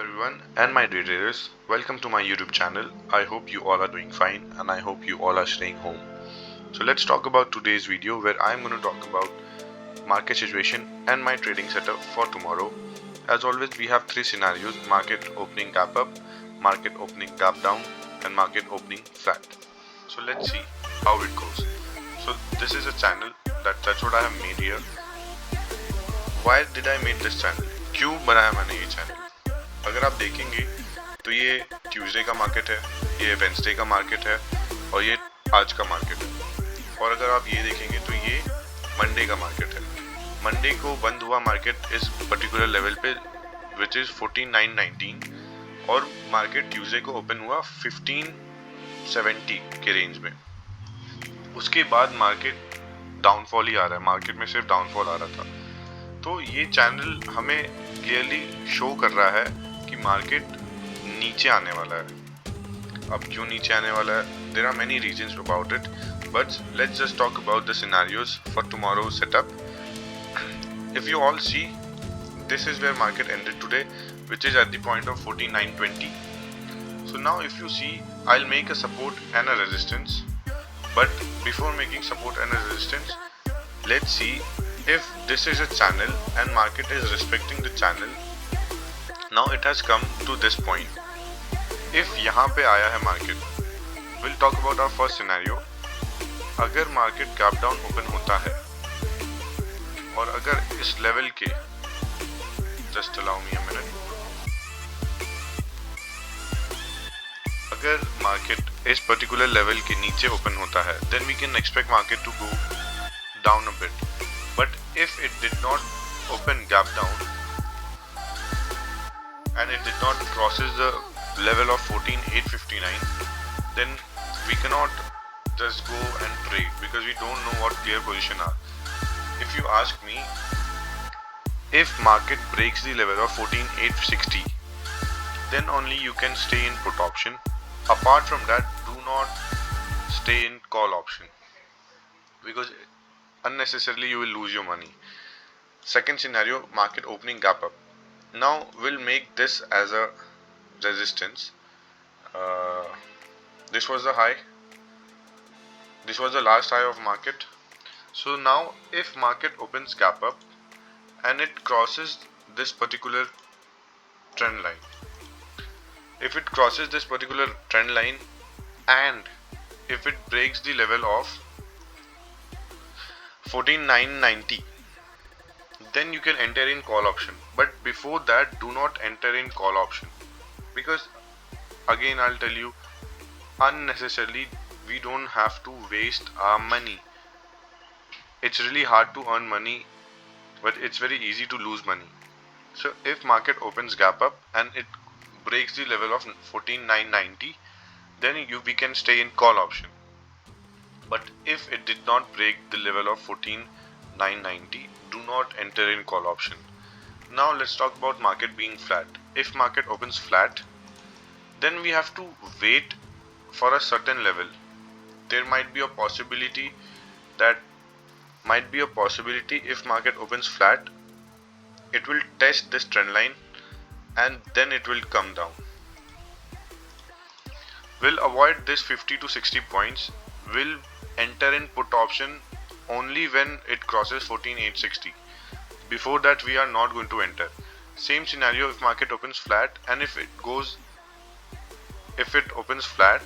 everyone and my dear traders, welcome to my YouTube channel. I hope you all are doing fine and I hope you all are staying home. So let's talk about today's video where I'm going to talk about market situation and my trading setup for tomorrow. As always, we have three scenarios: market opening gap up, market opening gap down and market opening flat. So let's see how it goes. So this is a channel that's what I have made here. Why did I make this channel? क्यों बनाया मैंने ये channel? अगर आप देखेंगे तो ये Tuesday का मार्केट है, ये वेंसडे का मार्केट है और ये आज का मार्केट है। और अगर आप ये देखेंगे तो ये मंडे का मार्केट है। मंडे को बंद हुआ मार्केट इस पर्टिकुलर लेवल पे विच इज 14919 और मार्केट ट्यूसडे को ओपन हुआ 1570 के रेंज में। उसके बाद मार्केट डाउनफॉल ही आ रहा है, मार्केट में सिर्फ डाउनफॉल आ रहा था। तो ये चैनल हमें क्लियरली शो कर रहा है कि मार्केट नीचे आने वाला है। अब क्यों नीचे आने वाला है? There are many reasons about it, but let's just talk about the scenarios for tomorrow setup. If you all see, this is where market ended today, which is at the point of 14920. So now if you see, I'll make a support and a resistance, but before making support and a resistance, let's see if this is a channel and market is respecting the channel. Now it has come to this point. If यहाँ पे आया है market, we'll talk about our first scenario. अगर market gap down open होता है और अगर इस लेवल के, just allow me a minute, अगर मार्केट इस पर्टिकुलर लेवल के नीचे ओपन होता है, then we can expect market to go down a bit. But if it did not open gap down and it did not crosses the level of 14859, then we cannot just go and trade because we don't know what clear position are. If you ask me, if market breaks the level of 14860, then only you can stay in put option. Apart from that, do not stay in call option because unnecessarily you will lose your money. Second scenario, market opening gap up. Now we'll make this as a resistance. This was the high, this was the last high of market. So now if market opens gap up and it crosses this particular trend line, if it crosses this particular trend line and if it breaks the level of 14990, then you can enter in call option. But before that, do not enter in call option because again I'll tell you, unnecessarily we don't have to waste our money. It's really hard to earn money, but it's very easy to lose money. So if market opens gap up and it breaks the level of 14990, then we can stay in call option. But if it did not break the level of 14990, do not enter in call option. Now let's talk about market being flat. If market opens flat, then we have to wait for a certain level. There might be a possibility if market opens flat, it will test this trend line and then it will come down. We'll avoid this 50 to 60 points. We'll enter in put option only when it crosses 14860. Before that we are not going to enter. Same scenario if market opens flat, and if it opens flat,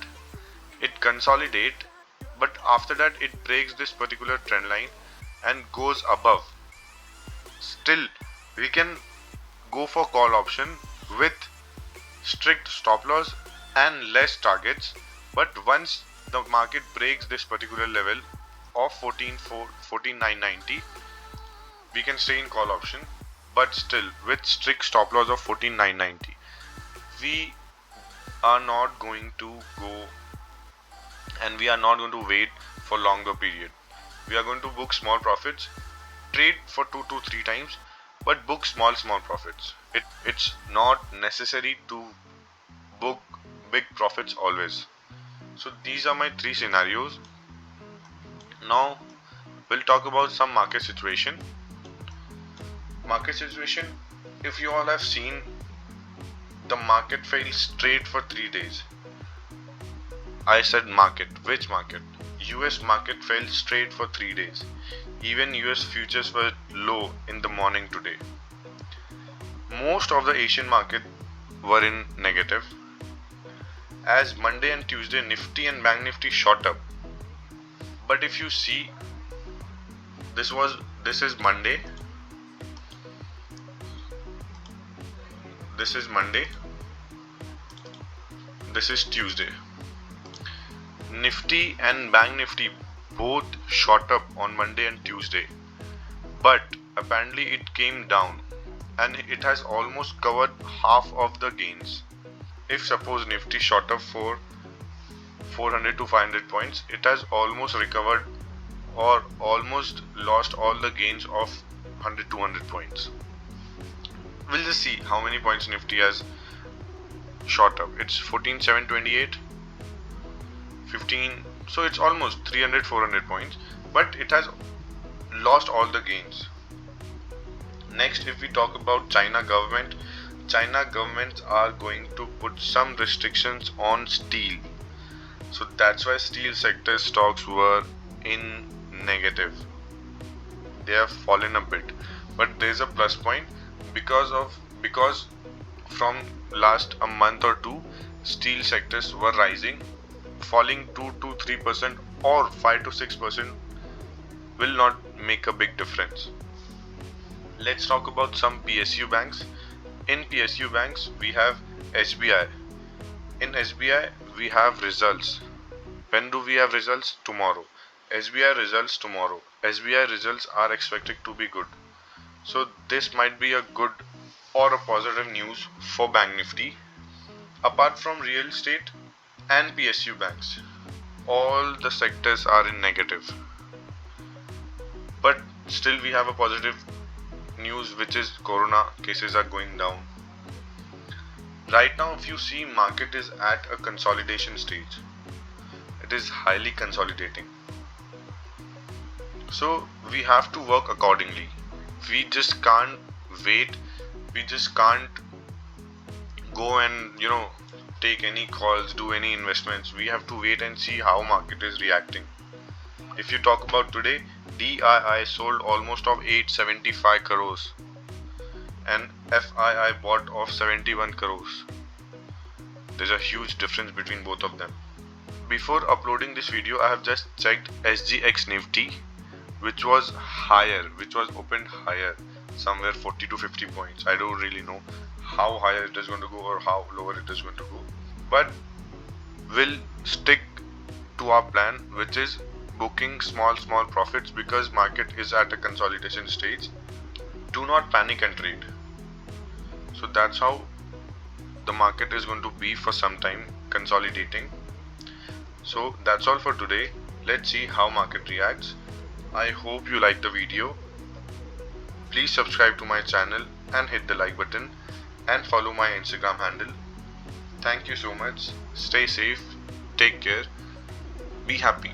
it consolidate, but after that it breaks this particular trend line and goes above. Still we can go for call option with strict stop loss and less targets, but once the market breaks this particular level of 14990, we can stay in call option, but still with strict stop loss of 14990. We are not going to go and we are not going to wait for longer period. We are going to book small profits, trade for 2 to 3 times, but book small profits. It's not necessary to book big profits always. So these are my 3 scenarios. Now we'll talk about some market situation. If you all have seen the market failed straight for 3 days. I said market. Which market? US market fell straight for 3 days. Even US futures were low in the morning today. Most of the Asian market were in negative. As Monday and Tuesday Nifty and Bank Nifty shot up. But if you see, this is Monday. This is Monday. This is Tuesday. Nifty and Bank Nifty both shot up on Monday and Tuesday, but apparently it came down and it has almost covered half of the gains. If suppose Nifty shot up for 400 to 500 points, it has almost recovered or almost lost all the gains of 100 to 200 points. We'll just see how many points Nifty has shot up. It's 14,728, 15, so it's almost 300 400 points, but it has lost all the gains. Next, if we talk about China governments are going to put some restrictions on steel. So that's why steel sector stocks were in negative. They have fallen a bit, but there's a plus point because from last a month or two, steel sectors were rising. Falling 2 to 3% or 5 to 6% will not make a big difference. Let's talk about some PSU banks. In PSU banks, we have SBI. In SBI, we have results. When do we have results? Tomorrow. SBI results tomorrow. SBI results are expected to be good. So this might be a good or a positive news for Bank Nifty. Apart from real estate and PSU banks, all the sectors are in negative. But still we have a positive news, which is corona cases are going down. Right now, if you see, market is at a consolidation stage. It is highly consolidating. So we have to work accordingly. We just can't wait. We just can't go and take any calls, do any investments. We have to wait and see how market is reacting. If you talk about today, DII sold almost of 875 crores and FII bought of 71 crores. There's a huge difference between both of them. Before uploading this video, I have just checked SGX Nifty, which was opened higher, somewhere 40 to 50 points. I don't really know how higher it is going to go or how lower it is going to go, but we'll stick to our plan, which is booking small profits because market is at a consolidation stage. Do not panic and trade. So that's how the market is going to be for some time, consolidating. So that's all for today. Let's see how market reacts. I hope you like the video. Please subscribe to my channel and hit the like button and follow my Instagram handle. Thank you so much. Stay safe. Take care. Be happy.